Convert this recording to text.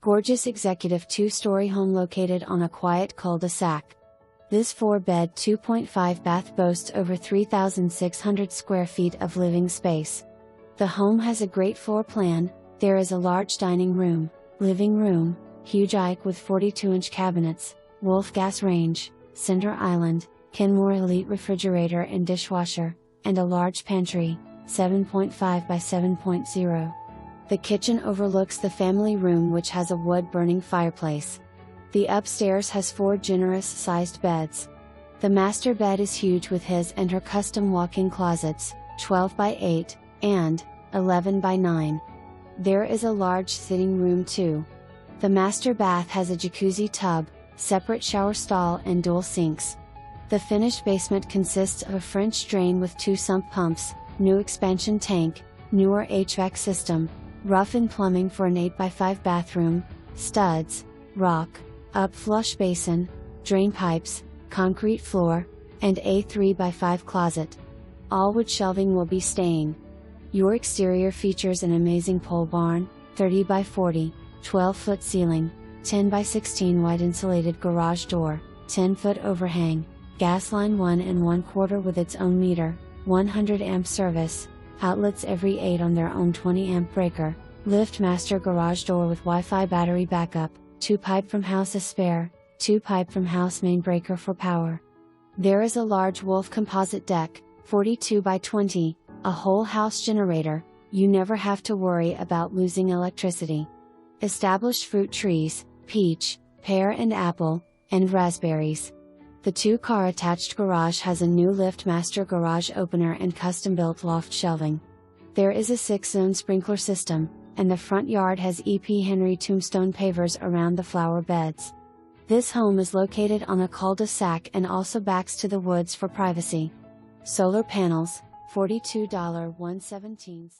Gorgeous executive 2-story home located on a quiet cul-de-sac. This 4-bed 2.5 bath boasts over 3,600 square feet of living space. The home has a great floor plan. There is a large dining room, living room, huge IQ with 42-inch cabinets, Wolf gas range, center island, Kenmore Elite refrigerator and dishwasher, and a large pantry, 7.5 by 7.0. The kitchen overlooks the family room, which has a wood-burning fireplace. The upstairs has 4 generous-sized beds. The master bed is huge with his and her custom walk-in closets, 12 by 8, and 11 by 9. There is a large sitting room too. The master bath has a jacuzzi tub, separate shower stall and dual sinks. The finished basement consists of a French drain with 2 sump pumps, new expansion tank, newer HVAC system, rough-in plumbing for an 8 by 5 bathroom, studs, rock, up-flush basin, drain pipes, concrete floor, and a 3 by 5 closet. All wood shelving will be staying. Your exterior features an amazing pole barn, 30 by 40, 12-foot ceiling, 10 by 16 wide insulated garage door, 10-foot overhang, gas line 1 1/4 with its own meter, 100 amp service, outlets every 8 on their own 20 amp breaker, lift master garage door with Wi-Fi battery backup, 2 pipe from house as spare, 2 pipe from house main breaker for power. There is a large Wolf composite deck, 42 by 20, a whole house generator. You never have to worry about losing electricity. Established fruit trees, peach, pear and apple, and raspberries. The 2-car attached garage has a new lift master garage opener and custom-built loft shelving. There is a 6-zone sprinkler system, and the front yard has E.P. Henry tombstone pavers around the flower beds. This home is located on a cul-de-sac and also backs to the woods for privacy. Solar panels, $42,117.